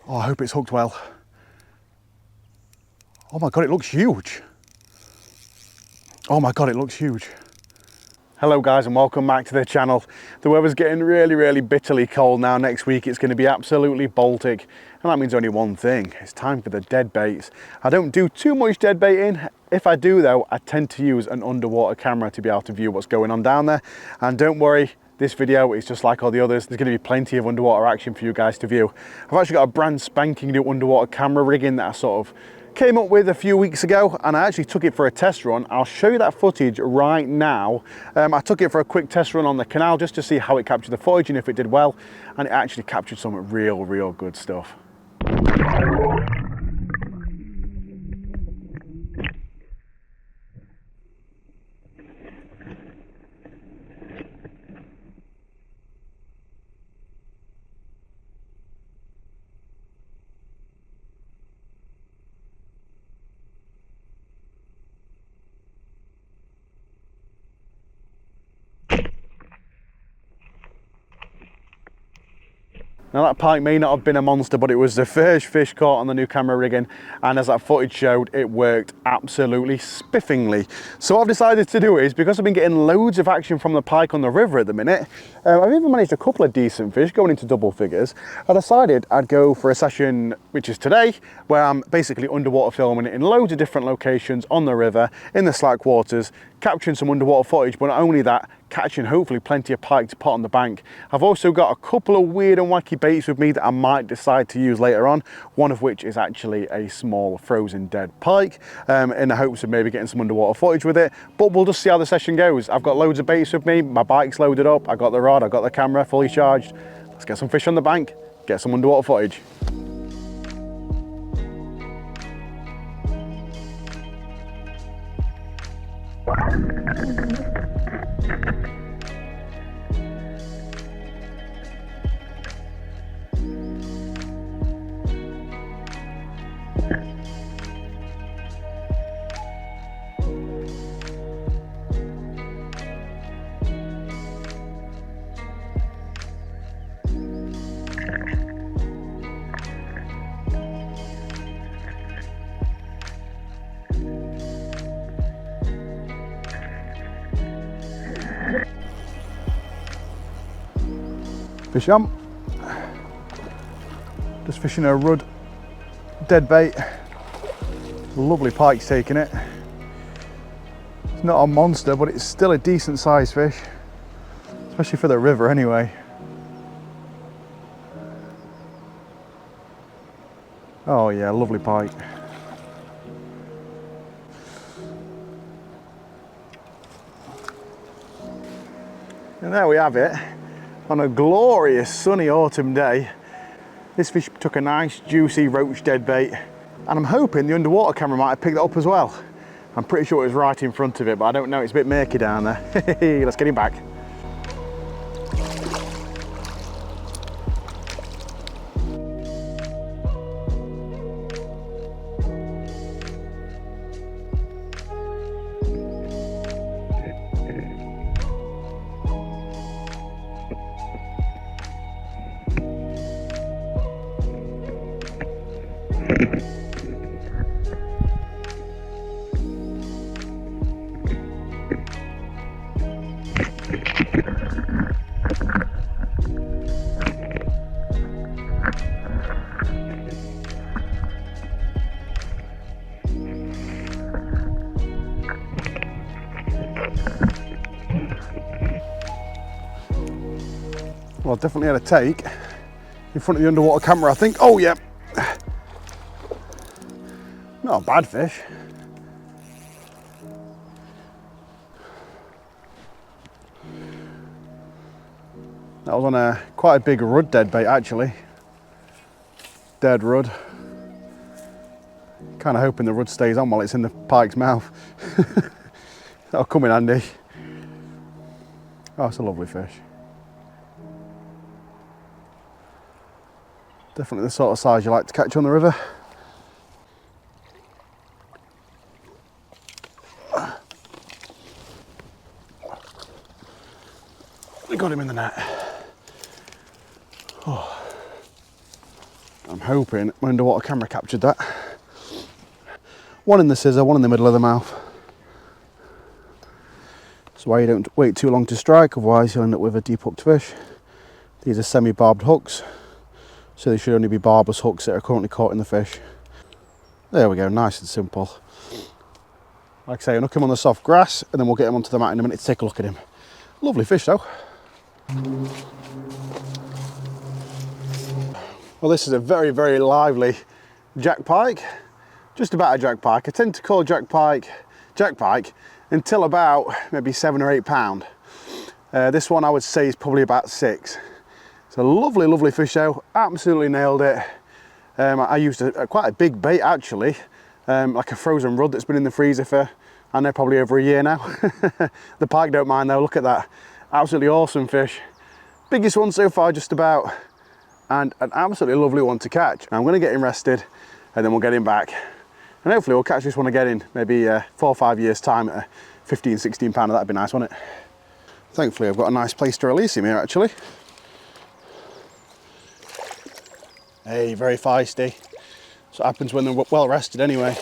Oh, I hope it's hooked well. Oh my God, it looks huge. Oh my God, it looks huge. Hello guys and welcome back to the channel. The weather's getting really bitterly cold now. Next week it's going to be absolutely Baltic, and that means only one thing. It's time for the dead baits. I don't do too much dead baiting. If I do though, I tend to use an underwater camera to be able to view what's going on down there. And don't worry, this video is just like all the others. There's going to be plenty of underwater action for you guys to view. I've actually got a brand spanking new underwater camera rigging that I sort of came up with a few weeks ago, and I actually took it for a test run. I'll show you that footage right now. I took it for a quick test run on the canal just to see how it captured the footage and if it did well, and it actually captured some real good stuff. Now that pike may not have been a monster, but it was the first fish caught on the new camera rigging, and as that footage showed, it worked absolutely spiffingly. So what I've decided to do is, because I've been getting loads of action from the pike on the river at the minute, I've even managed a couple of decent fish going into double figures. I decided I'd go for a session, which is today, where I'm basically underwater filming it in loads of different locations on the river, in the slack waters, capturing some underwater footage, but not only that, catching hopefully plenty of pike to put on the bank. I've also got a couple of weird and wacky baits with me that I might decide to use later on, one of which is actually a small frozen dead pike, in the hopes of maybe getting some underwater footage with it, but we'll just see how the session goes. I've got loads of baits with me, my bike's loaded up, I've got the rod, I've got the camera fully charged. Let's get some fish on the bank, get some underwater footage. Fish on. Just fishing a rudd dead bait. Lovely pike's taking it. It's not a monster, but it's still a decent sized fish, especially for the river anyway. Oh yeah, lovely pike. And there we have it. On a glorious sunny autumn day, this fish took a nice juicy roach dead bait, and I'm hoping the underwater camera might have picked that up as well. I'm pretty sure it was right in front of it, but I don't know, it's a bit murky down there. Let's get him back. Well, I definitely had a take in front of the underwater camera, I think. Oh yeah, not a bad fish. That was on quite a big rudd dead bait actually. Dead rudd. Kind of hoping the rudd stays on while it's in the pike's mouth. That'll come in handy. Oh, it's a lovely fish. Definitely the sort of size you like to catch on the river. We got him in the net. Oh. I'm hoping my underwater camera captured that. One in the scissor, one in the middle of the mouth. That's why you don't wait too long to strike, otherwise you'll end up with a deep hooked fish. These are semi-barbed hooks, so they should only be barbless hooks that are currently caught in the fish. There we go, nice and simple. Like I say, I'll knock him on the soft grass and then we'll get him onto the mat in a minute to take a look at him. Lovely fish though. Well, this is a very, very lively jack pike. Just about a jack pike. I tend to call jack pike until about maybe 7 or 8 pound. This one I would say is probably about 6. It's a lovely, lovely fish though. Absolutely nailed it. I used quite a big bait actually, like a frozen rudd that's been in the freezer for, I know, probably over a year now. The pike don't mind though, look at that. Absolutely awesome fish. Biggest one so far just about, and an absolutely lovely one to catch. I'm going to get him rested and then we'll get him back. And hopefully we'll catch this one again in maybe 4 or 5 years time at a 15, 16 pounder. That'd be nice, wouldn't it? Thankfully I've got a nice place to release him here actually. Hey, very feisty. So it happens when they're well rested anyway.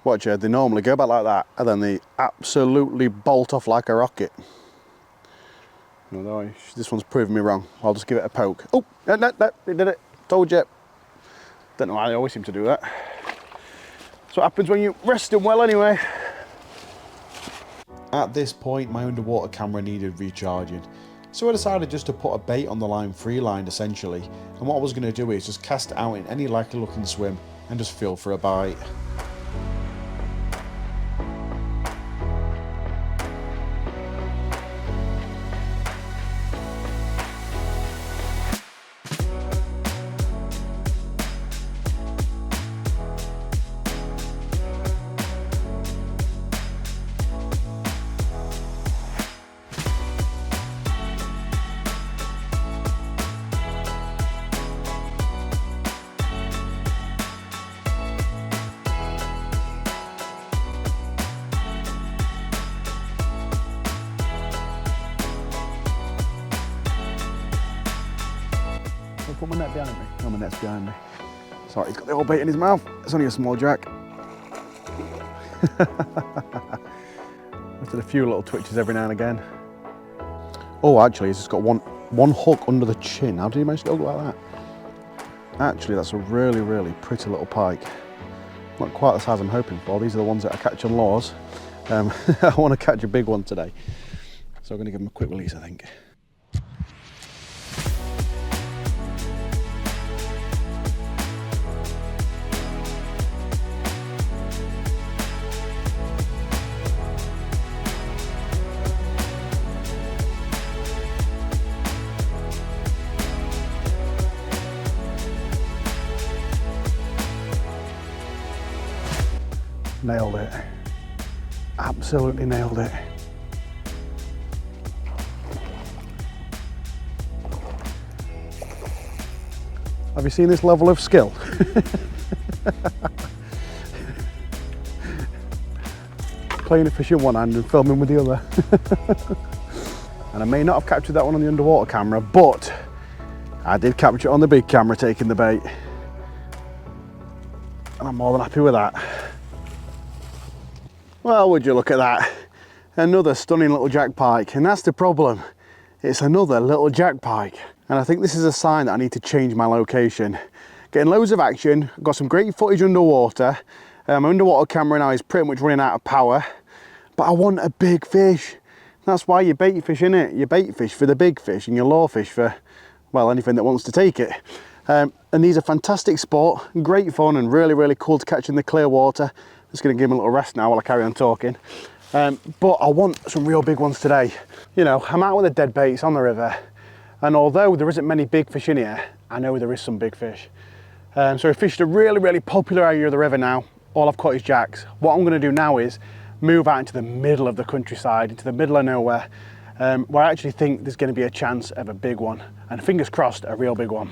Watch it, they normally go back like that and then they absolutely bolt off like a rocket. Although this one's proven me wrong. I'll just give it a poke. Oh, no, it did it. Told you. Don't know why they always seem to do that. So what happens when you rest them well anyway. At this point, my underwater camera needed recharging. So I decided just to put a bait on the line, free-lined essentially. And what I was going to do is just cast it out in any likely looking swim and just feel for a bite. I'll put my net behind me. Oh, my net's behind me. Sorry, he's got the whole bait in his mouth. It's only a small jack. I've did a few little twitches every now and again. Oh, actually, he's just got one hook under the chin. How did he manage to go like that? Actually, that's a really, really pretty little pike. Not quite the size I'm hoping for. These are the ones that I catch on lures. I want to catch a big one today. So I'm going to give him a quick release, I think. Nailed it. Absolutely nailed it. Have you seen this level of skill? Playing a fish in one hand and filming with the other. And I may not have captured that one on the underwater camera, but I did capture it on the big camera taking the bait. And I'm more than happy with that. Well, would you look at that? Another stunning little jack pike, and that's the problem. It's another little jack pike. And I think this is a sign that I need to change my location. Getting loads of action, I've got some great footage underwater. My underwater camera now is pretty much running out of power, but I want a big fish. That's why you bait fish, innit? You bait fish for the big fish and you lure fish for, well, anything that wants to take it. And these are fantastic sport, great fun and really, really cool to catch in the clear water. Just going to give him a little rest now while I carry on talking. But I want some real big ones today. You know, I'm out with the dead baits on the river, and although there isn't many big fish in here, I know there is some big fish. So I fished a really, really popular area of the river now. All I've caught is jacks. What I'm going to do now is move out into the middle of the countryside, into the middle of nowhere, where I actually think there's going to be a chance of a big one, and fingers crossed, a real big one.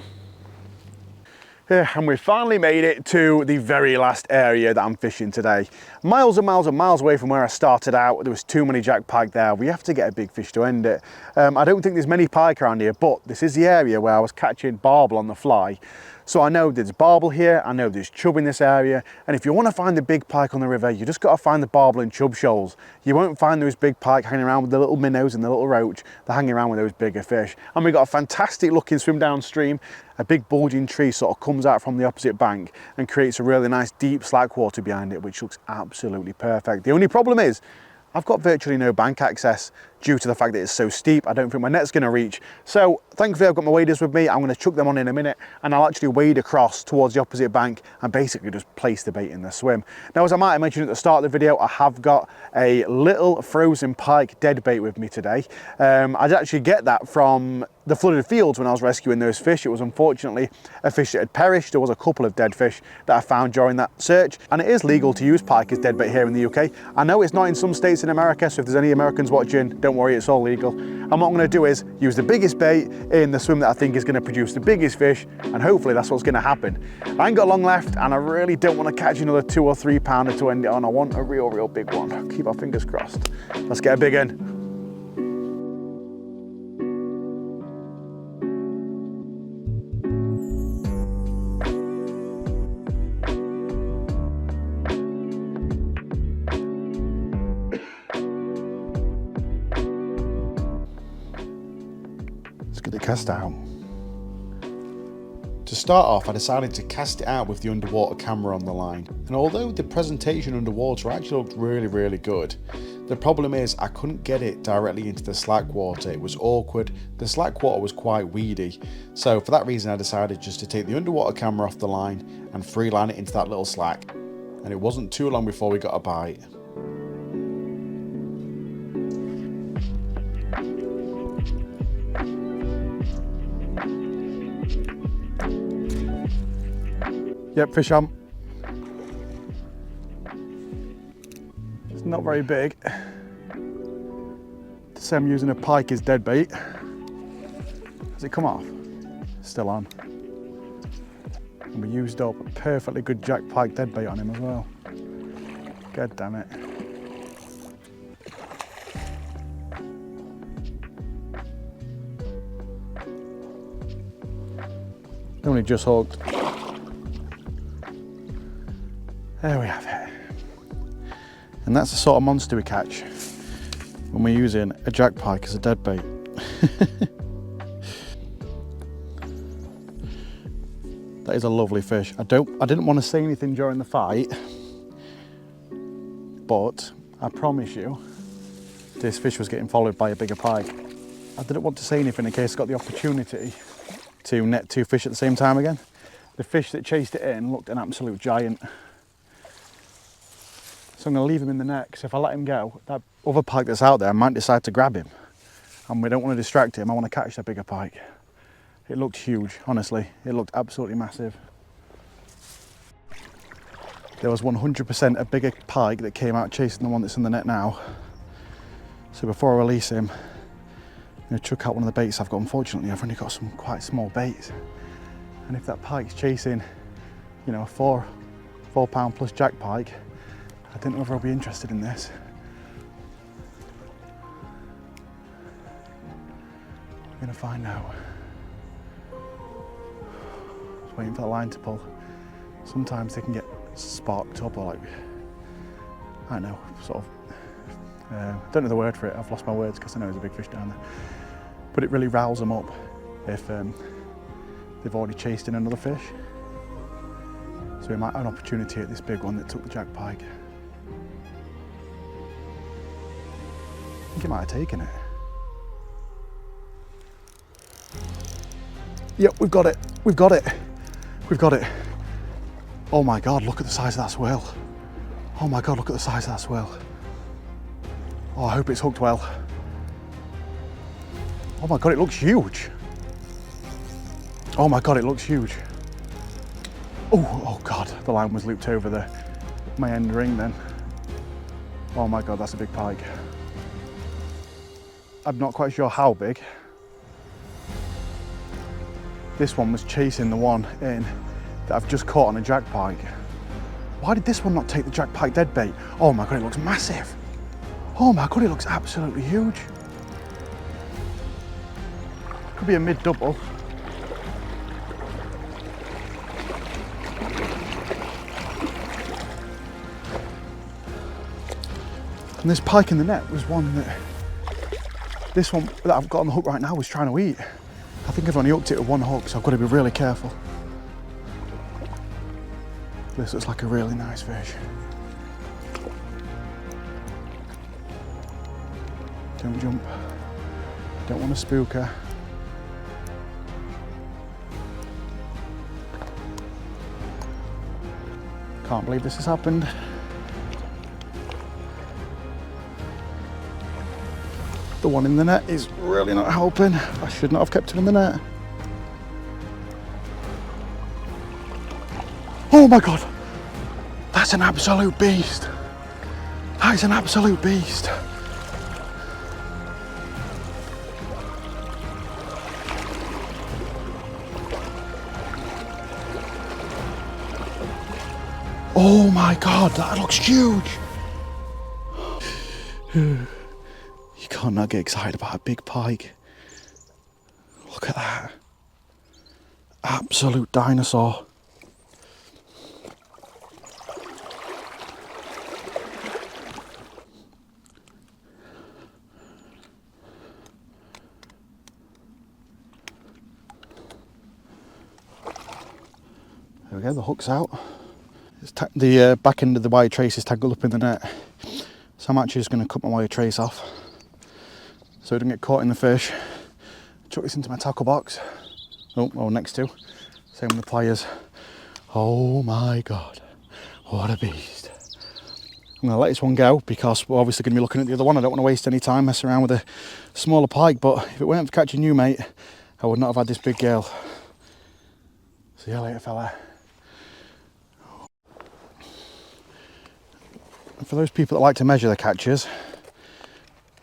Yeah, and we finally made it to the very last area that I'm fishing today. Miles and miles and miles away from where I started out. There was too many jack pike there. We have to get a big fish to end it. I don't think there's many pike around here, but this is the area where I was catching barbel on the fly. So I know there's barbel here, I know there's chub in this area, and if you want to find the big pike on the river, you just got to find the barbel and chub shoals. You won't find those big pike hanging around with the little minnows and the little roach. They're hanging around with those bigger fish. And we've got a fantastic looking swim downstream. A big bulging tree sort of comes out from the opposite bank and creates a really nice deep slack water behind it, which looks absolutely perfect. The only problem is I've got virtually no bank access due to the fact that it's so steep. I don't think my net's going to reach. So thankfully I've got my waders with me. I'm going to chuck them on in a minute and I'll actually wade across towards the opposite bank and basically just place the bait in the swim. Now, as I might have mentioned at the start of the video, I have got a little frozen pike dead bait with me today. I'd actually get that from the flooded fields when I was rescuing those fish. It was unfortunately a fish that had perished. There was a couple of dead fish that I found during that search, and it is legal to use pike as dead bait here in the UK. I know it's not in some states in America, so if there's any Americans watching, don't worry, it's all legal. And what I'm going to do is use the biggest bait in the swim that I think is going to produce the biggest fish, and hopefully that's what's going to happen. I ain't got long left, and I really don't want to catch another 2 or 3 pounder to end it on. I want a real big one. Keep our fingers crossed. Let's get a big one. Cast out. To start off, I decided to cast it out with the underwater camera on the line, and although the presentation underwater actually looked really good, the problem is I couldn't get it directly into the slack water. It was awkward. The slack water was quite weedy, so for that reason I decided just to take the underwater camera off the line and free line it into that little slack, and it wasn't too long before we got a bite. Yep, fish on. It's not very big. To say I'm using a pike is dead bait. Has it come off? Still on. And we used up a perfectly good jack pike dead bait on him as well. God damn it. Only just hooked. There we have it. And that's the sort of monster we catch when we're using a jack pike as a dead bait. That is a lovely fish. I didn't want to say anything during the fight, but I promise you this fish was getting followed by a bigger pike. I didn't want to say anything in case I got the opportunity to net 2 fish at the same time again. The fish that chased it in looked an absolute giant. So I'm going to leave him in the net, because if I let him go, that other pike that's out there, I might decide to grab him. And we don't want to distract him, I want to catch the bigger pike. It looked huge, honestly. It looked absolutely massive. There was 100% a bigger pike that came out chasing the one that's in the net now. So before I release him, I'm going to chuck out one of the baits I've got. Unfortunately, I've only got some quite small baits. And if that pike's chasing, you know, a 4 pound plus jack pike, I don't know whether I'll be interested in this. We're gonna find out. Just waiting for the line to pull. Sometimes they can get sparked up, or like, I don't know, sort of, don't know the word for it. I've lost my words because I know there's a big fish down there. But it really riles them up if they've already chased in another fish. So we might have an opportunity at this big one that took the jack pike. I think he might have taken it. Yep, we've got it. We've got it. We've got it. Oh my God, look at the size of that swirl. Oh my God, look at the size of that swirl. Oh, I hope it's hooked well. Oh my God, it looks huge. Oh my God, it looks huge. Oh God, the line was looped over my end ring then. Oh my God, that's a big pike. I'm not quite sure how big. This one was chasing the one in that I've just caught on a jack pike. Why did this one not take the jack pike dead bait? Oh my God, it looks massive. Oh my God, it looks absolutely huge. Could be a mid-double. And this pike in the net was one that, this one that I've got on the hook right now was trying to eat. I think I've only hooked it with one hook, so I've got to be really careful. This looks like a really nice fish. Don't jump. Don't want to spook her. Can't believe this has happened. The one in the net is really not helping. I should not have kept it in the net. Oh my God, that's an absolute beast. That is an absolute beast. Oh my God, that looks huge. You can't not get excited about a big pike. Look at that. Absolute dinosaur. There we go, the hook's out. The back end of the wire trace is tangled up in the net. So I'm actually just going to cut my wire trace off so it doesn't get caught in the fish. Chuck this into my tackle box. Oh, next to. Same with the pliers. Oh my God, what a beast. I'm going to let this one go because we're obviously going to be looking at the other one. I don't want to waste any time messing around with a smaller pike, but if it weren't for catching you, mate, I would not have had this big girl. See you later, fella. And for those people that like to measure their catches,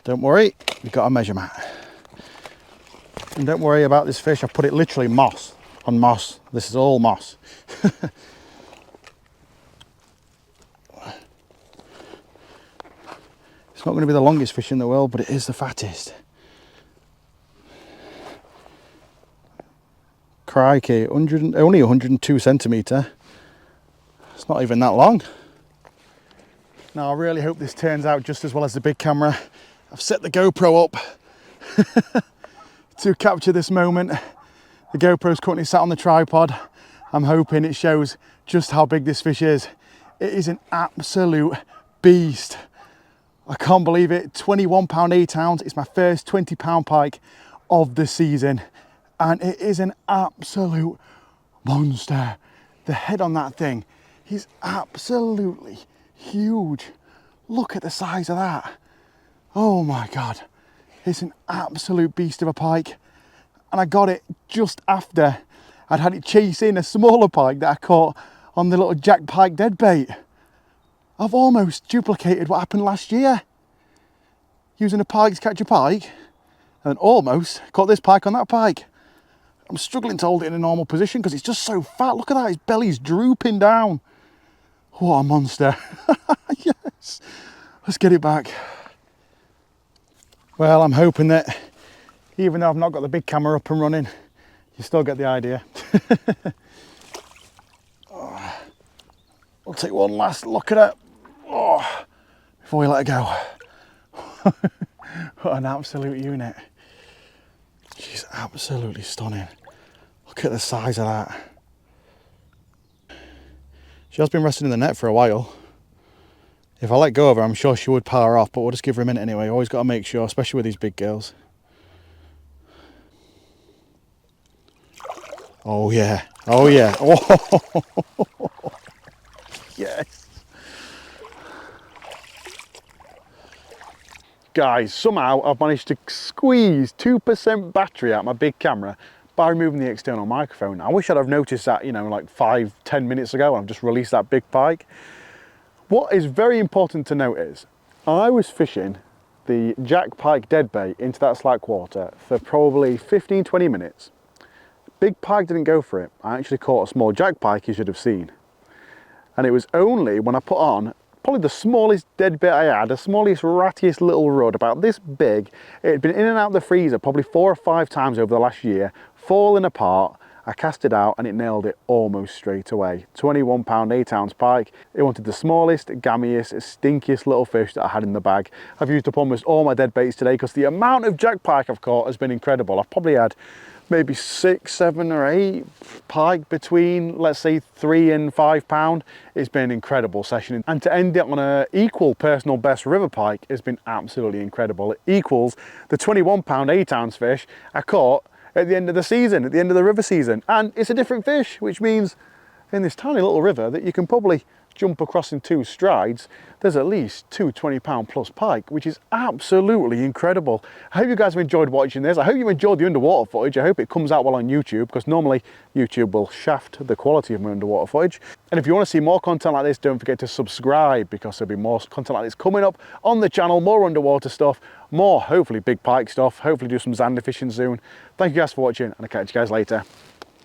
don't worry, you've got a measure mat. And don't worry about this fish, I've put it literally moss on moss. This is all moss. It's not going to be the longest fish in the world, but it is the fattest. Crikey, only 102 centimetre. It's not even that long. Now I really hope this turns out just as well as the big camera. I've set the GoPro up to capture this moment. The GoPro's currently sat on the tripod. I'm hoping it shows just how big this fish is. It is an absolute beast. I can't believe it. 21 pound 8 ounce. It's my first 20 pound pike of the season. And it is an absolute monster. The head on that thing is absolutely huge. Look at the size of that. Oh my God. It's an absolute beast of a pike. And I got it just after I'd had it chasing a smaller pike that I caught on the little jack pike deadbait. I've almost duplicated what happened last year. Using a pike to catch a pike, and almost caught this pike on that pike. I'm struggling to hold it in a normal position because it's just so fat. Look at that, his belly's drooping down. What a monster. Yes, let's get it back. Well, I'm hoping that even though I've not got the big camera up and running, you still get the idea. We'll take one last look at it before we let it go. What an absolute unit. She's absolutely stunning. Look at the size of that. She has been resting in the net for a while. If I let go of her, I'm sure she would power off, but we'll just give her a minute anyway. Always got to make sure, especially with these big girls. Oh yeah, oh yeah. Oh. Yes. Guys, somehow I've managed to squeeze 2% battery out my big camera by removing the external microphone. I wish I'd have noticed that, you know, like 5-10 minutes ago when I've just released that big pike. What is very important to note is, I was fishing the jack pike deadbait into that slack water for probably 15-20 minutes. big pike didn't go for it. I actually caught a small jack pike, you should have seen. And it was only when I put on probably the smallest dead bait I had, the smallest, rattiest little rod, about this big. It had been in and out of the freezer probably 4 or 5 times over the last year, falling apart. I cast it out and it nailed it almost straight away. 21 pound, 8 ounce pike. It wanted the smallest, gammiest, stinkiest little fish that I had in the bag. I've used up almost all my dead baits today because the amount of jack pike I've caught has been incredible. I've probably had maybe 6, 7 or 8 pike between, let's say, 3 and 5 pound. It's been an incredible session. And to end it on an equal personal best river pike has been absolutely incredible. It equals the 21 pound, 8 ounce fish I caught at the end of the season, at the end of the river season. And it's a different fish, which means in this tiny little river that you can probably jump across in 2 strides, there's at least 2 20-pound plus pike, which is absolutely incredible. I hope you guys have enjoyed watching this. I hope you enjoyed the underwater footage. I hope it comes out well on YouTube, because normally YouTube will shaft the quality of my underwater footage. And if you want to see more content like this, don't forget to subscribe, because there'll be more content like this coming up on the channel, more underwater stuff, more hopefully big pike stuff, hopefully do some zander fishing soon. Thank you guys for watching, and I'll catch you guys later.